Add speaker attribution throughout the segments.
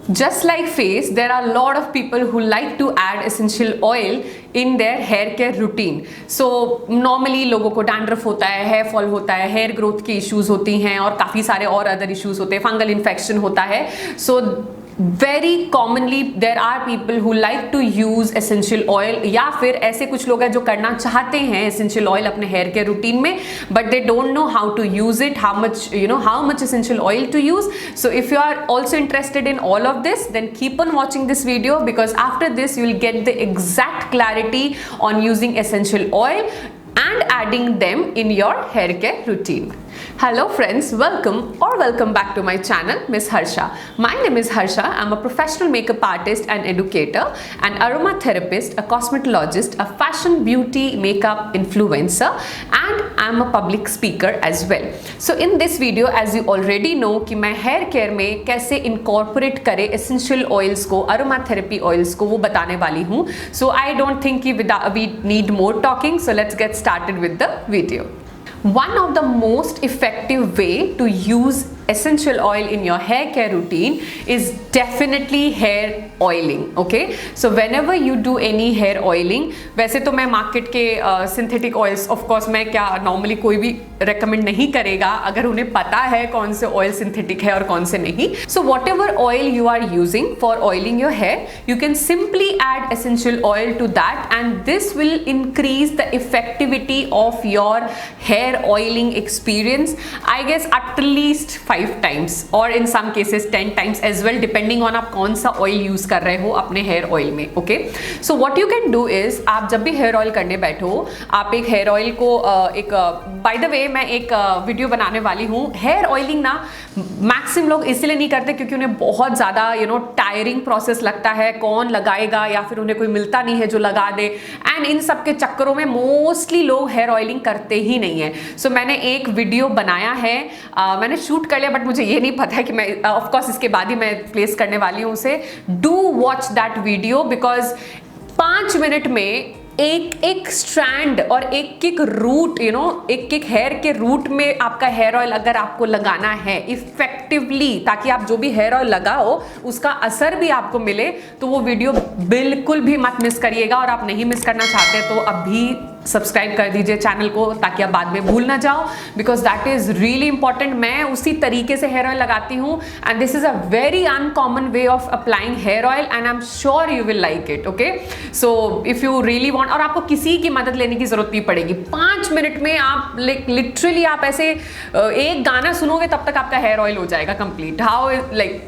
Speaker 1: Just like face, there are a lot of people who like to add essential oil in their hair care routine. So normally लोगों को dandruff होता है, hair fall होता है, hair growth की issues होती हैं और काफ़ी सारे और अदर इश्यूज होते हैं, फंगल इन्फेक्शन होता है. So very commonly there are people who like to use essential oil, या फिर ऐसे कुछ लोग हैं जो करना चाहते हैं essential oil अपने hair care routine में, but they don't know how to use it, how much essential oil to use. So if you are also interested in all of this, then keep on watching this video, because after this you will get the exact clarity on using essential oil and adding them in your hair care routine. Hello friends, welcome back to my channel, Miss Harsha. My name is Harsha. I'm a professional makeup artist and educator, an aromatherapist, a cosmetologist, a fashion beauty makeup influencer, and I'm a public speaker as well. So in this video, as you already know कि मैं hair care में कैसे incorporate करे essential oils को, aromatherapy oils को, वो बताने वाली हूँ. So I don't think we need more talking. So let's get started with the video. One of the most effective way to use essential oil in your hair care routine is definitely hair oiling. Okay, so whenever you do any hair oiling, वैसे तो मैं market के synthetic oils of course मैं क्या normally कोई भी recommend नहीं करेगा अगर उन्हें पता है कौन से ऑयल सिंथेटिक है और कौन से नहीं. So whatever oil you are using for oiling your hair, you can simply add essential oil to that, and this will increase the effectivity of your hair oiling experience, I guess at least 5 times और in some cases 10 times as well, depending on आप कौन सा oil use कर रहे हो अपने hair oil में. Okay, so what you can do is, आप जब भी हेयर ऑयल करने बैठो, आप एक हेयर ऑयल को एक बाय द वे मैं एक वीडियो बनाने वाली हूँ. हेयर ऑयलिंग ना मैक्सिमम लोग इसलिए नहीं करते क्योंकि उन्हें बहुत ज़्यादा टायरिंग प्रोसेस लगता है, कौन लगाएगा या फिर उन्हें कोई मिलता नहीं है जो लगा दे, एंड इन सब के चक्करों में मोस्टली लोग हेयर ऑयलिंग करते ही नहीं है. सो मैंने एक वीडियो बनाया है, मैंने शूट कर लिया, बट मुझे ये नहीं पता है कि मैं ऑफ कोर्स इसके बाद ही मैं प्लेस करने वाली हूँ उसे. Do watch that video, because 5 minute में एक स्ट्रैंड और एक रूट एक हेयर के रूट में आपका हेयर ऑयल अगर आपको लगाना है इफेक्टिवली, ताकि आप जो भी हेयर ऑयल लगाओ उसका असर भी आपको मिले, तो वो वीडियो बिल्कुल भी मत मिस करिएगा. और आप नहीं मिस करना चाहते तो अभी सब्सक्राइब कर दीजिए चैनल को, ताकि आप बाद में भूल ना जाओ, because that is really important. मैं उसी तरीके से हेयर ऑयल लगाती हूँ, and this is a very uncommon way of applying hair oil, and I am sure you will like it. Okay, so if you really want, और आपको किसी की मदद लेने की जरूरत नहीं पड़ेगी. 5 मिनट में आप लिटरली आप ऐसे एक गाना सुनोगे तब तक आपका हेयर ऑयल हो जाएगा complete. How like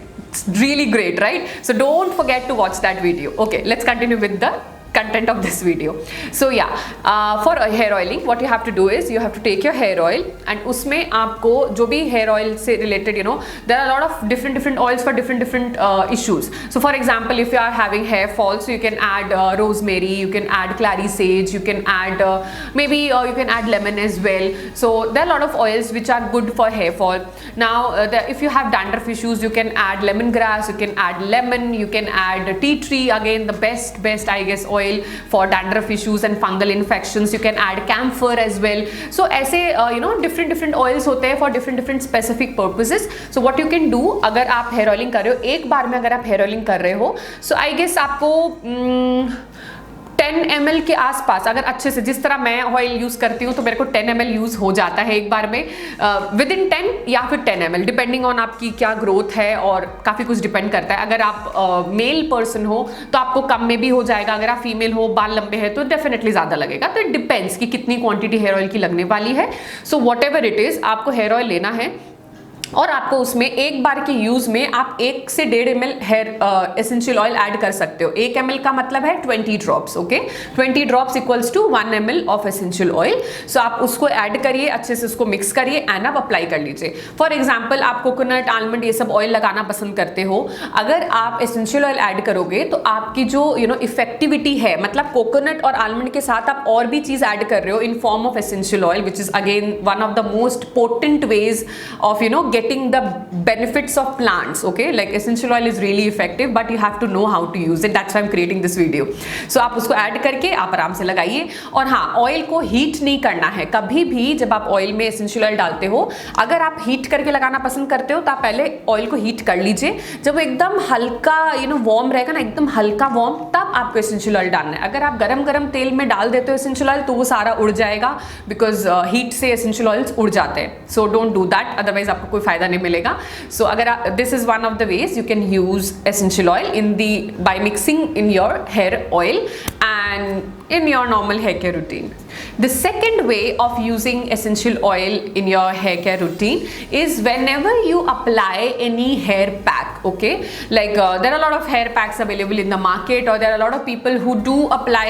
Speaker 1: really great, right? So don't forget to watch that video. Okay, let's continue with the content of this video. So yeah, for hair oiling what you have to do is you have to take your hair oil, and उसमें आपको जो भी hair oil से related there are a lot of different oils for different issues. So for example, if you are having hair fall, so you can add rosemary, you can add clary sage, you can add maybe you can add lemon as well. So there are a lot of oils which are good for hair fall. Now if you have dandruff issues, you can add lemongrass, you can add lemon, you can add tea tree, again the best I guess oil for dandruff issues and fungal infections. You can add camphor as well. So ऐसे different oils होते हैं for different specific purposes. So what you can do, अगर आप hair oiling कर रहे हो, एक बार में अगर आप hair oiling कर रहे हो, so I guess आपको 10 ml के आसपास, अगर अच्छे से जिस तरह मैं ऑयल यूज करती हूँ तो मेरे को 10 ml यूज हो जाता है एक बार में, विद इन 10 या फिर 10 ml डिपेंडिंग ऑन आपकी क्या ग्रोथ है, और काफ़ी कुछ डिपेंड करता है. अगर आप मेल पर्सन हो तो आपको कम में भी हो जाएगा, अगर आप फीमेल हो, बाल लंबे हैं तो डेफिनेटली ज़्यादा लगेगा. तो इट डिपेंड्स कि कितनी क्वांटिटी हेयर ऑयल की लगने वाली है. So what ever it is, आपको हेयर ऑयल लेना है और आपको उसमें एक बार के यूज में आप 1 से 1.5 ml hair essential oil add कर सकते हो. 1 ml का मतलब है 20 drops. Okay, 20 drops equals to 1 ml of essential oil. So आप उसको ऐड करिए, अच्छे से उसको मिक्स करिए एंड आप अप्लाई कर लीजिए. फॉर एग्जाम्पल, आप कोकोनट, आलमंड ये सब ऑयल लगाना पसंद करते हो, अगर आप एसेंशियल ऑयल ऐड करोगे तो आपकी जो इफेक्टिविटी है, मतलब कोकोनट और आलमंड के साथ आप और भी चीज ऐड कर रहे हो in form of essential oil, which is again one of the most potent ways of getting the benefits of plants. Okay, like essential oil is really effective, but you have to know how to use it. That's why I'm creating this video. So आप उसको add करके आप आराम से लगाइए. और हाँ, oil को हीट नहीं करना है कभी भी. जब आप ऑयल में एसेंशियल ऑयल डालते हो, अगर आप हीट करके लगाना पसंद करते हो तो आप पहले ऑयल को हीट कर लीजिए. जब वो एकदम हल्का वार्म रहेगा ना, एकदम हल्का वार्म, तब आपको एसेंशियल ऑयल डालना है. अगर आप गरम गरम तेल में डाल देते हो एसेंशियल ऑयल तो वो सारा उड़ जाएगा, बिकॉज हीट से एसेंशियल ऑयल्स उड़ जाते हैं. So don't do that, otherwise आपको कोई फायदा नहीं मिलेगा. सो अगर this is one of the ways you can use essential oil in the by mixing in your hair oil and in your normal hair care routine. The second way of using essential oil in your hair care routine is whenever you apply any hair pack. Okay, like there are a lot of hair packs available in the market, or there are a lot of people who do apply,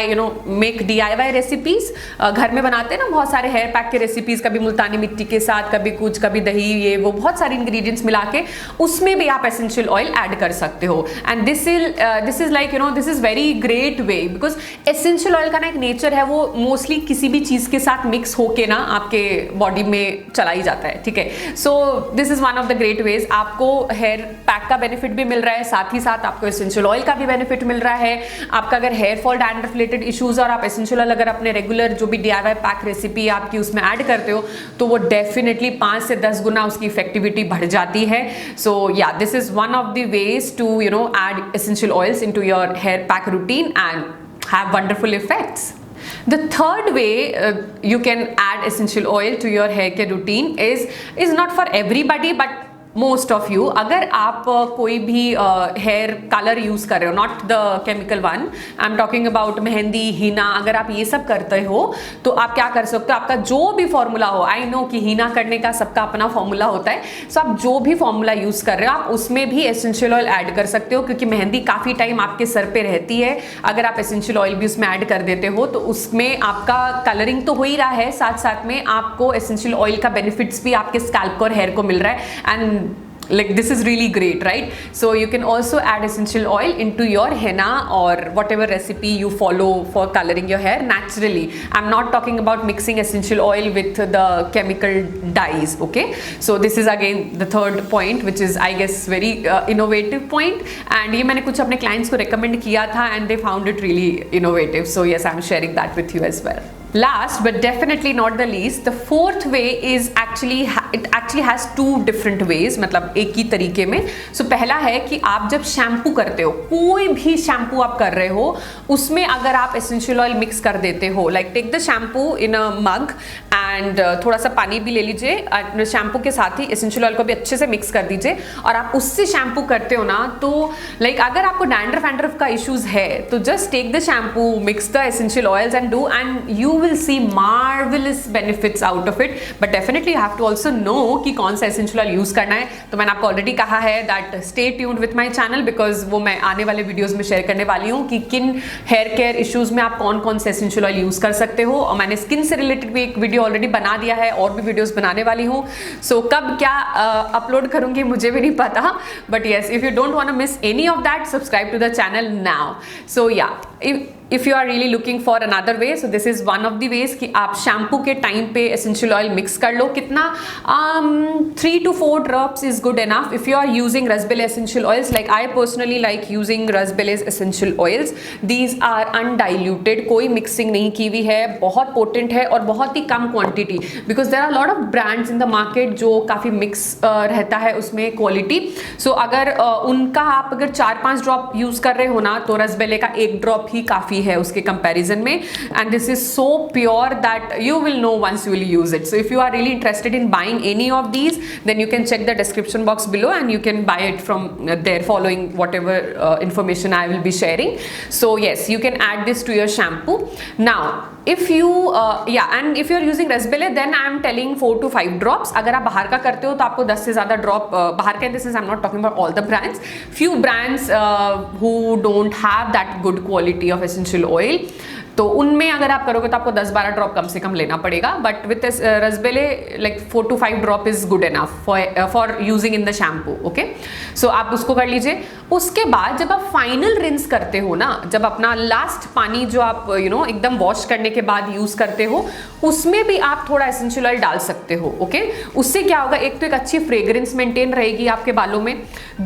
Speaker 1: make DIY recipes. घर में बनाते हैं ना बहुत सारे hair pack के recipes, कभी मुल्तानी मिट्टी के साथ, कभी कुछ, कभी दही, ये वो बहुत सारे इंग्रेडिएंट्स मिला के उसमें भी आप एसेंशियल ऑयल ऐड कर सकते हो. And this is like this is very great way, because essential oil का ना एक नेचर है, वो मोस्टली किसी भी चीज के साथ मिक्स होके ना आपके बॉडी में चला ही जाता है. ठीक है, so this is one of the great ways. आपको हेयर पैक का बेनिफिट भी मिल रहा है, साथ ही साथ आपको एसेंशियल ऑयल का भी बेनिफिट मिल रहा है. आपका अगर hair fall, dandruff related issues, और आप एसेंशियल ऑयल अगर अपने रेगुलर जो भी DIY पैक रेसिपी आपकी उसमें ऐड करते हो तो वो डेफिनेटली 5 से 10 गुना उसकी इफेक्टिविटी बढ़ जाती है. So yeah, this is one of the ways to add essential oils into your hair pack routine and have wonderful effects. The third way you can add essential oil to your hair care routine is not for everybody, but most of you. अगर आप कोई भी hair colour use कर रहे हो, not the chemical one, I am talking about mehndi, henna, अगर आप ये सब करते हो तो आप क्या कर सकते हो, आपका जो भी फॉर्मूला हो, आई नो कि हीना करने का सबका अपना फॉर्मूला होता है, सो आप जो भी फॉर्मूला यूज कर रहे हो आप उसमें भी एसेंशियल ऑयल ऐड कर सकते हो, क्योंकि मेहंदी काफी टाइम आपके सर पे रहती है. अगर आप एसेंशियल ऑयल भी उसमें ऐड कर देते हो तो उसमें आपका कलरिंग तो हो ही रहा है, साथ साथ में आपको एसेंशियल ऑयल का बेनिफिट्स भी आपके स्कैल्प को और हेयर को मिल रहा है. And like this is really great, right? So you can also add essential oil into your henna or whatever recipe you follow for coloring your hair naturally. I'm not talking about mixing essential oil with the chemical dyes. Okay, so this is again the third point, which is I guess very innovative point, and ये मैंने कुछ अपने clients को recommend किया था and they found it really innovative. So yes, I'm sharing that with you as well. Last but definitely not the least, the fourth way is it actually has two different ways, मतलब एक ही तरीके में. सो पहला है कि आप जब shampoo करते हो, कोई भी शैम्पू आप कर रहे हो, उसमें अगर आप एसेंशियल ऑयल मिक्स कर देते हो, like take the shampoo in a mug and थोड़ा सा पानी भी ले लीजिए, शैम्पू के साथ ही एसेंशियल ऑयल को भी अच्छे से मिक्स कर दीजिए और आप उससे शैम्पू करते हो ना, तो लाइक अगर आपको डैंड्रफ का इश्यूज है तो just take the shampoo, mix the essential oils and do, and you will see marvelous benefits out of it. But definitely you have to also know कि कौन सा essential oil use करना है. तो मैंने आपको already कहा है that stay tuned with my channel, because वो मैं आने वाले वीडियोस में शेयर करने वाली हूँ कि किन हेयर केयर इश्यूज में आप कौन कौन से essential oil यूज कर सकते हो. और मैंने स्किन से रिलेटेड भी एक वीडियो ऑलरेडी बना दिया है, और भी वीडियोस बनाने वाली हूँ. सो कब क्या अपलोड करूँगी मुझे भी नहीं पता, but yes, if you don't want to miss any of that, subscribe to the channel now. So yeah, if you are really looking for another way, so this is one of the ways कि आप shampoo के time पे essential oil mix कर लो. कितना 3 to 4 drops is good enough. If you are using raspberry essential oils, like I personally like using raspberry essential oils, these are undiluted, कोई mixing नहीं की हुई है, बहुत पोटेंट है और बहुत ही कम quantity, because there are lot of brands in the market जो काफ़ी मिक्स रहता है उसमें क्वालिटी. सो अगर उनका आप अगर 4-5 ड्रॉप यूज़ कर रहे हो ना, तो raspberry का 1 ड्रॉप ही काफ़ी है उसके कंपैरिजन में. And this is so pure that you will know once you will use it. So if you are really interested in buying any of these, then you can check the description box below and you can buy it from there following whatever information I will be sharing. So yes, you can add this to your shampoo. Now if you and if you are using raspberry, then I am telling 4 to 5 drops. अगर आप बाहर का करते हो तो आपको 10 से ज़्यादा ड्रॉप बाहर का, this is I'm not talking about all the brands, few brands who don't have that good quality of essential oil, तो उनमें अगर आप करोगे तो आपको 10-12 ड्रॉप कम से कम लेना पड़ेगा, but with Rasbelle like 4 to 5 drop is good enough for using in the shampoo. Okay, so आप उसको कर लीजिए। उसके बाद जब आप फाइनल रिंस करते हो ना, जब अपना लास्ट पानी जो आप एकदम वॉश करने के बाद यूज करते हो, उसमें भी आप थोड़ा एसेंशियल ऑयल डाल सकते हो। ओके, उससे क्या होगा, एक तो एक अच्छी फ्रेग्रेंस मेंटेन रहेगी आपके बालों में,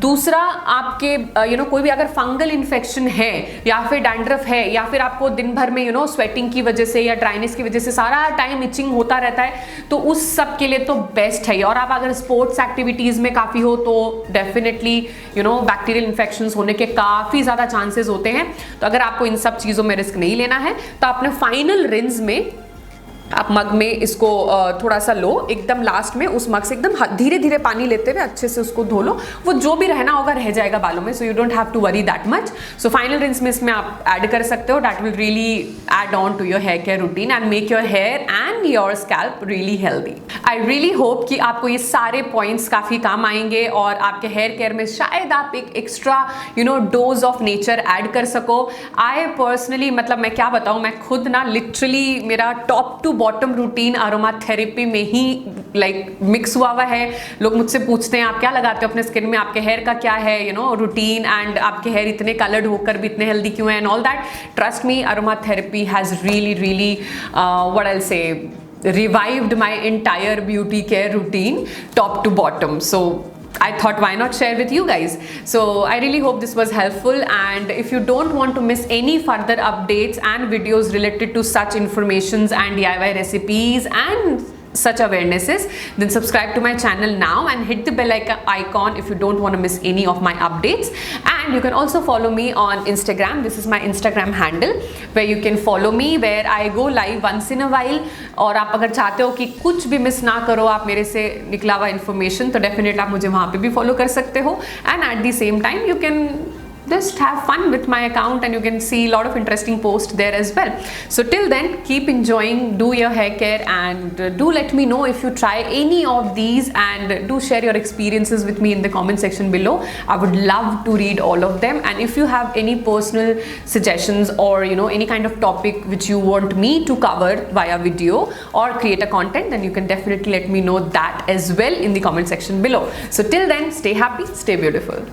Speaker 1: दूसरा आपके कोई भी अगर फंगल इन्फेक्शन है या फिर डैंड्रफ है या फिर आपको दिन भर में स्वेटिंग की वजह से या ड्राइनेस की वजह से सारा टाइम इचिंग होता रहता है, तो उस सब के लिए तो बेस्ट है। और आप अगर स्पोर्ट्स एक्टिविटीज में काफी हो तो डेफिनेटली बैक्टीरियल इन्फेक्शंस होने के काफी ज्यादा चांसेस होते हैं। तो अगर आपको इन सब चीजों में रिस्क नहीं लेना है तो आपने फाइनल रिंस में आप मग में इसको थोड़ा सा लो, एकदम लास्ट में उस मग से एकदम धीरे धीरे पानी लेते हुए अच्छे से उसको धो लो। वो जो भी रहना होगा रह जाएगा बालों में, so you don't have to worry that much. So final rinse में इसमें आप ऐड कर सकते हो, that will really add on to your hair care routine and make your hair and your scalp really healthy. I really hope कि आपको ये सारे पॉइंट्स काफी काम आएंगे और आपके हेयर केयर में शायद आप एक extra dose of nature add कर सको। आई पर्सनली मतलब मैं क्या बताऊं, मैं खुद ना लिटरली मेरा top to bottom routine aromatherapy में ही लाइक मिक्स हुआ है। लोग मुझसे पूछते हैं आप क्या लगाते हो अपने स्किन में, आपके हेयर का क्या है रूटीन, एंड आपके हेयर इतने कलर्ड होकर भी इतने हेल्दी क्यों है and all that. Trust me, aroma therapy has really what I'll say revived my entire beauty care routine top to bottom. So I thought why not share with you guys. So I really hope this was helpful, and if you don't want to miss any further updates and videos related to such informations and DIY recipes and such awarenesses, then subscribe to my channel now and hit the bell icon if you don't want to miss any of my updates. And you can also follow me on Instagram. This is my Instagram handle where you can follow me, where I go live once in a while. और आप अगर चाहते हो कि कुछ भी miss ना करो आप मेरे से निकला हुआ इन्फॉर्मेशन, तो डेफिनेटली आप मुझे वहाँ पे भी फॉलो कर सकते हो। And at the same time you can just have fun with my account and you can see a lot of interesting posts there as well. So till then, keep enjoying, do your hair care, and do let me know if you try any of these, and do share your experiences with me in the comment section below. I would love to read all of them, and if you have any personal suggestions or any kind of topic which you want me to cover via video or create a content, then you can definitely let me know that as well in the comment section below. So till then, stay happy, stay beautiful.